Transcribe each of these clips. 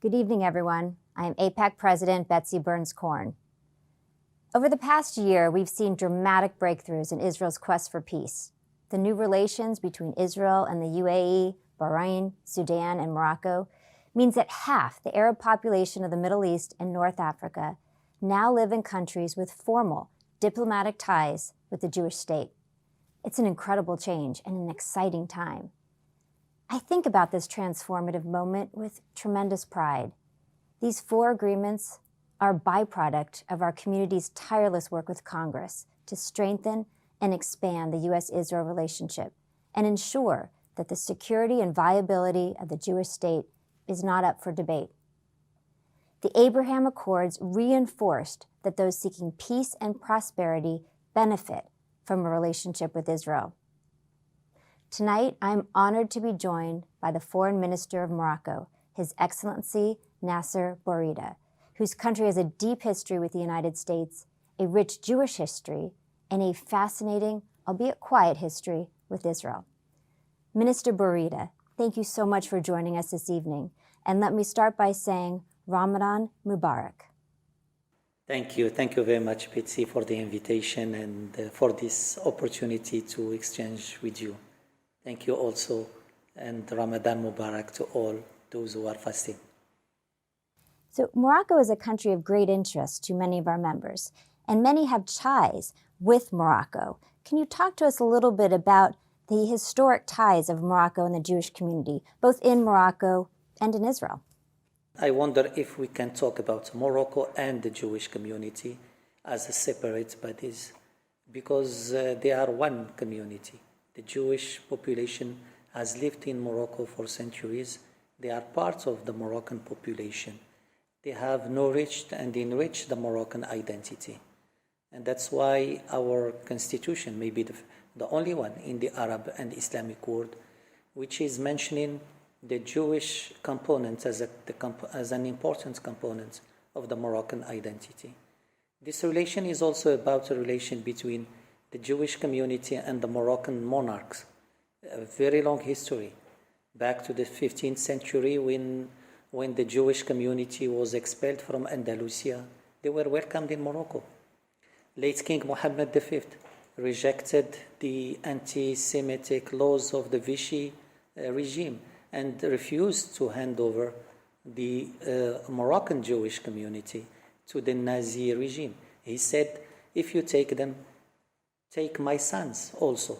Good evening, everyone. I am Aipac President Betsy Burns-Korn. Over the past year, we've seen dramatic breakthroughs in Israel's quest for peace. The new relations between Israel and the UAE, Bahrain, Sudan, and Morocco means that half the Arab population of the Middle East and North Africa now live in countries with formal diplomatic ties with the Jewish state. It's an incredible change and an exciting time. I think about this transformative moment with tremendous pride. These 4 agreements are a byproduct of our community's tireless work with Congress to strengthen and expand the U.S.-Israel relationship and ensure that the security and viability of the Jewish state is not up for debate. The Abraham Accords reinforced that those seeking peace and prosperity benefit from a relationship with Israel. Tonight, I'm honored to be joined by the Foreign Minister of Morocco, His Excellency Nassir Boureita, whose country has a deep history with the United States, a rich Jewish history, and a fascinating, albeit quiet history with Israel. Minister Boureita, thank you so much for joining us this evening. And let me start by saying Ramadan Mubarak. Thank you. Thank you very much, Betsy, for the invitation and for this opportunity to exchange with you. Thank you also, and Ramadan Mubarak to all those who are fasting. So Morocco is a country of great interest to many of our members, and many have ties with Morocco. Can you talk to us a little bit about the historic ties of Morocco and the Jewish community, both in Morocco and in Israel? I wonder if we can talk about Morocco and the Jewish community as a separate bodies, because they are one community. The Jewish population has lived in Morocco for centuries. They are part of the Moroccan population. They have nourished and enriched the Moroccan identity. And that's why our constitution may be the only one in the Arab and Islamic world which is mentioning the Jewish component as an important component of the Moroccan identity. This relation is also about a relation between the Jewish community and the Moroccan monarchs, a very long history, back to the 15th century when the Jewish community was expelled from Andalusia. They were welcomed in Morocco. Late King Mohammed V rejected the anti-Semitic laws of the Vichy regime and refused to hand over the Moroccan Jewish community to the Nazi regime. He said, if you take them, take my sons also.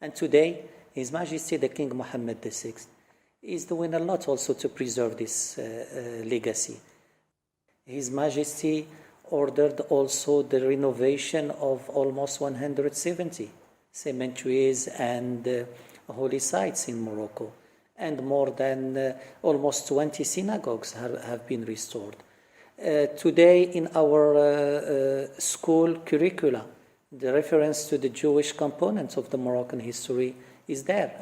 And today, His Majesty the King Mohammed VI is doing a lot also to preserve this legacy. His Majesty ordered also the renovation of almost 170 cemeteries and holy sites in Morocco, and more than almost 20 synagogues have been restored. Today in our school curricula, the reference to the Jewish component of the Moroccan history is there,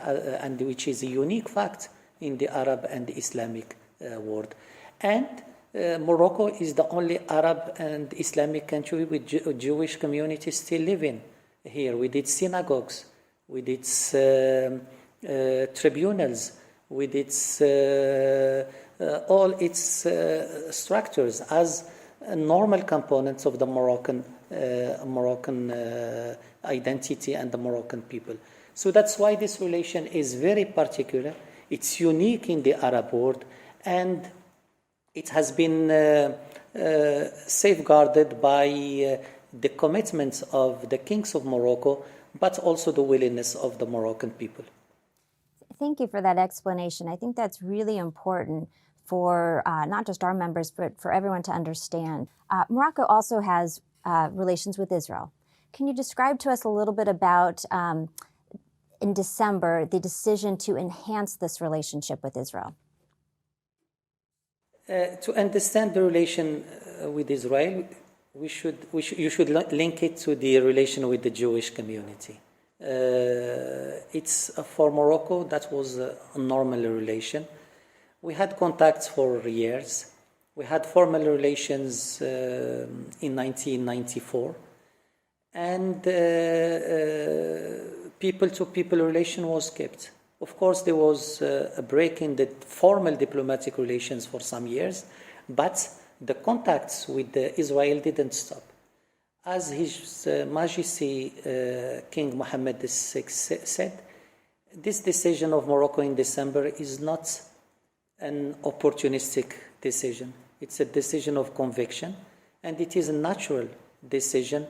and which is a unique fact in the Arab and the Islamic world. And Morocco is the only Arab and Islamic country with Jewish communities still living here, with its synagogues, with its tribunals, with its all its structures as normal components of the Moroccan identity and the Moroccan people. So that's why this relation is very particular. It's unique in the Arab world, and it has been safeguarded by the commitments of the kings of Morocco, but also the willingness of the Moroccan people. Thank you for that explanation. I think that's really important for not just our members, but for everyone to understand. Morocco also has relations with Israel. Can you describe to us a little bit about, in December, the decision to enhance this relationship with Israel? To understand the relation with Israel, you should link it to the relation with the Jewish community. It's for Morocco, that was a normal relation. We had contacts for years. We had formal relations in 1994, and people-to-people relation was kept. Of course, there was a break in the formal diplomatic relations for some years, but the contacts with Israel didn't stop. As His Majesty King Mohammed VI said, this decision of Morocco in December is not an opportunistic decision. It's a decision of conviction, and it is a natural decision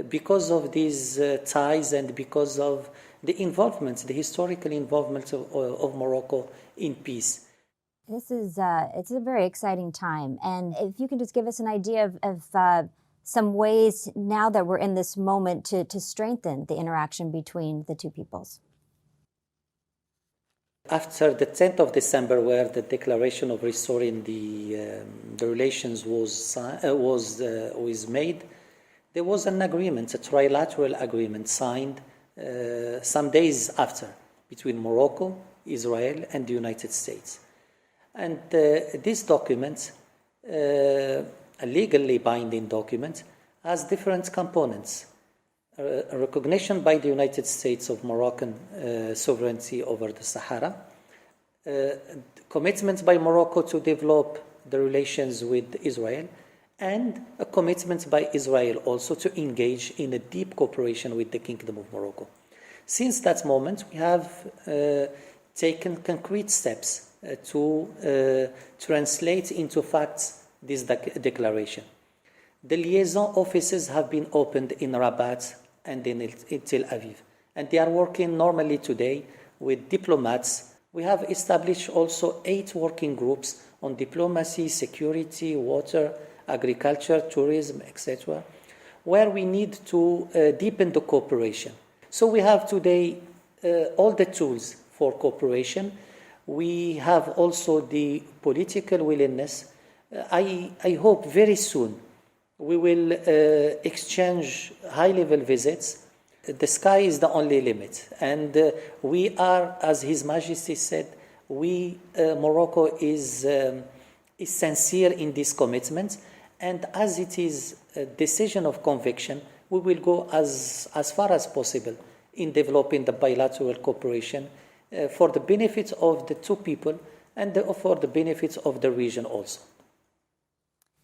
because of these ties and because of the involvement, the historical involvement of Morocco in peace. This is it's a very exciting time, and if you can just give us an idea of some ways now that we're in this moment to strengthen the interaction between the two peoples. After the 10th of December, where the declaration of restoring the relations was made, there was an agreement, a trilateral agreement signed some days after between Morocco, Israel, and the United States. And this document, a legally binding document, has different components. A recognition by the United States of Moroccan sovereignty over the Sahara, commitment by Morocco to develop the relations with Israel, and a commitment by Israel also to engage in a deep cooperation with the Kingdom of Morocco. Since that moment, we have taken concrete steps to translate into facts this declaration. The liaison offices have been opened in Rabat and in Tel Aviv, and they are working normally today with diplomats. We have established also 8 working groups on diplomacy, security, water, agriculture, tourism, etc., where we need to deepen the cooperation. So we have today all the tools for cooperation. We have also the political willingness. I hope very soon we will exchange high-level visits. The sky is the only limit. And we are, as His Majesty said, Morocco is sincere in this commitment. And as it is a decision of conviction, we will go as far as possible in developing the bilateral cooperation for the benefit of the two people and for the benefit of the region also.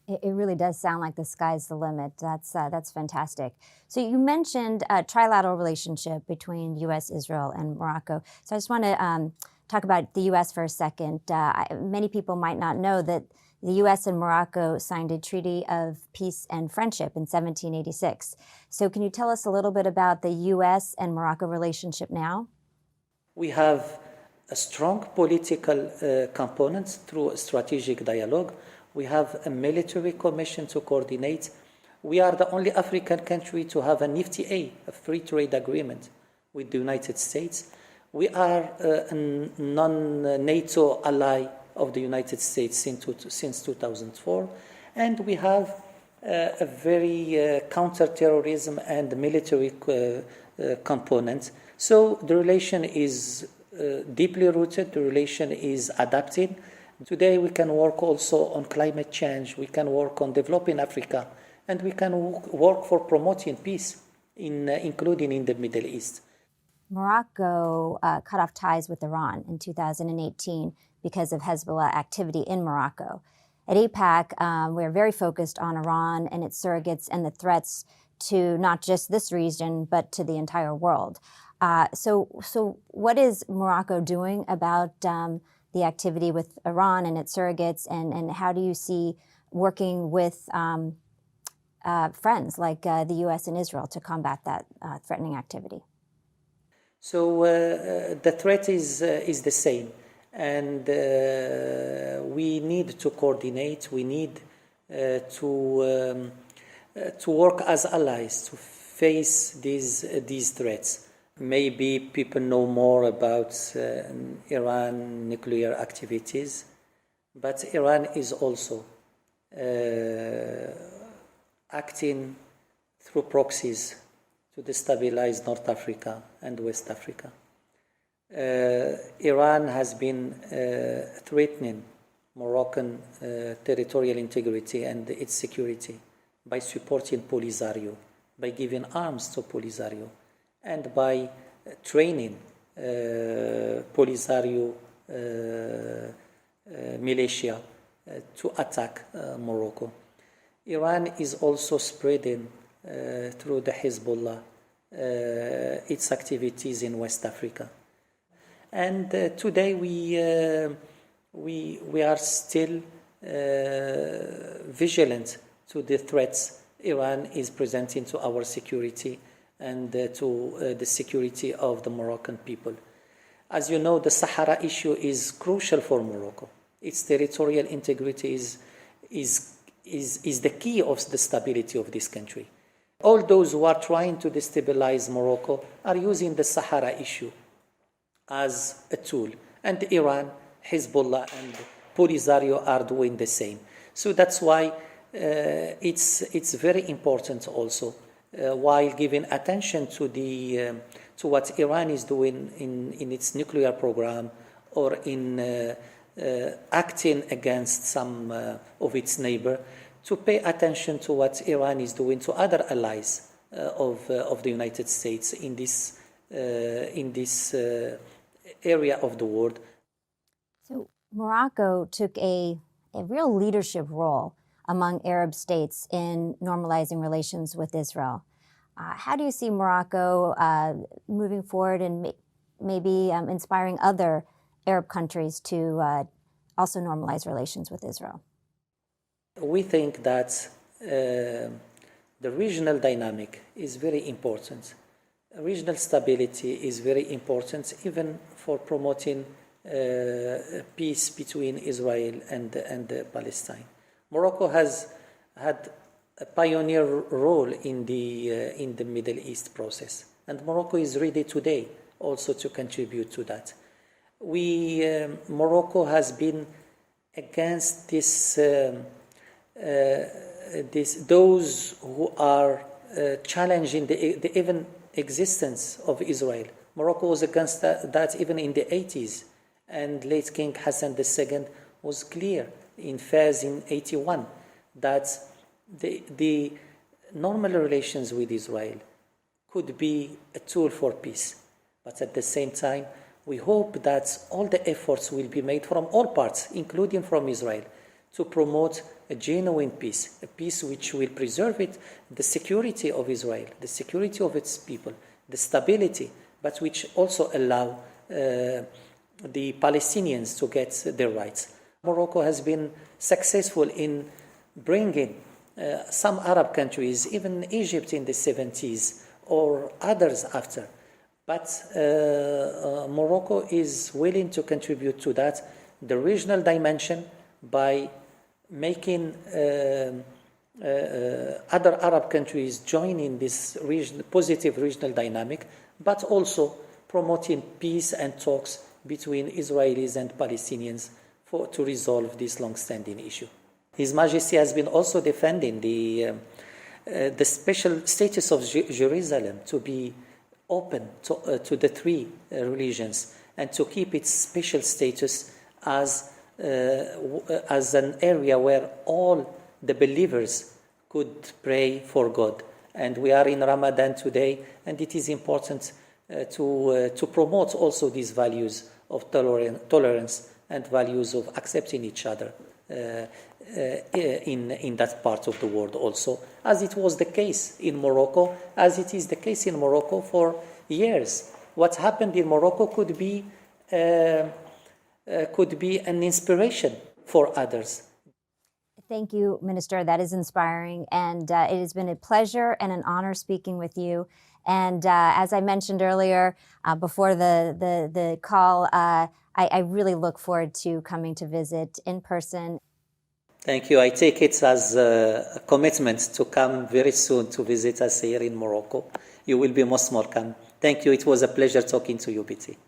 It really does sound like the sky's the limit. That's fantastic. So you mentioned a trilateral relationship between U.S., Israel, and Morocco. So I just want to talk about the U.S. for a second. Many people might not know that the U.S. and Morocco signed a treaty of peace and friendship in 1786. So can you tell us a little bit about the U.S. and Morocco relationship now? We have a strong political component through a strategic dialogue. We have a military commission to coordinate. We are the only African country to have an FTA, a free trade agreement with the United States. We are a non-NATO ally of the United States since 2004. And we have a very counter-terrorism and military component. So the relation is deeply rooted, the relation is adapted. Today we can work also on climate change, we can work on developing Africa, and we can work for promoting peace, including in the Middle East. Morocco cut off ties with Iran in 2018 because of Hezbollah activity in Morocco. At Aipac, we're very focused on Iran and its surrogates and the threats to not just this region, but to the entire world. So what is Morocco doing about the activity with Iran and its surrogates, and how do you see working with friends like the U.S. and Israel to combat that threatening activity? So the threat is the same, and we need to coordinate. We need to work as allies to face these threats. Maybe people know more about Iran nuclear activities, but Iran is also acting through proxies to destabilize North Africa and West Africa. Iran has been threatening Moroccan territorial integrity and its security by supporting Bolisario, by giving arms to Bolisario, and by training Bolisario militia to attack Morocco. Iran is also spreading through the Hezbollah its activities in West Africa. And today we are still vigilant to the threats Iran is presenting to our security and to the security of the Moroccan people. As you know, the Sahara issue is crucial for Morocco. Its territorial integrity is the key of the stability of this country. All those who are trying to destabilize Morocco are using the Sahara issue as a tool. And Iran, Hezbollah, and Bolisario are doing the same. So that's why it's very important also, while giving attention to what Iran is doing in its nuclear program or in acting against some of its neighbors, to pay attention to what Iran is doing to other allies of the United States in this area of the world. So Morocco took a real leadership role among Arab states in normalizing relations with Israel. How do you see Morocco moving forward and maybe inspiring other Arab countries to also normalize relations with Israel? We think that the regional dynamic is very important. Regional stability is very important, even for promoting peace between Israel and Palestine. Morocco has had a pioneer role in the Middle East process, and Morocco is ready today also to contribute to that. Morocco has been against those who are challenging the even existence of Israel. Morocco was against that even in the 80s, and late King Hassan II was clear in Fez in 81 that the normal relations with Israel could be a tool for peace. But at the same time, we hope that all the efforts will be made from all parts, including from Israel, to promote a genuine peace, a peace which will preserve the security of Israel, the security of its people, the stability, but which also allow the Palestinians to get their rights. Morocco has been successful in bringing some Arab countries, even Egypt in the 70s or others after. But Morocco is willing to contribute to that, the regional dimension, by making other Arab countries join in this positive regional dynamic, but also promoting peace and talks between Israelis and Palestinians to resolve this long-standing issue. His Majesty has been also defending the special status of Jerusalem to be open to the three religions and to keep its special status as an area where all the believers could pray for God. And we are in Ramadan today, and it is important to promote also these values of tolerance and values of accepting each other in that part of the world also, as it was the case in Morocco, as it is the case in Morocco for years. What happened in Morocco could be an inspiration for others. Thank you, Minister. That is inspiring, and it has been a pleasure and an honor speaking with you. And as I mentioned earlier, before the call, I really look forward to coming to visit in person. Thank you. I take it as a commitment to come very soon to visit us here in Morocco. You will be most welcome. Thank you. It was a pleasure talking to you, BT.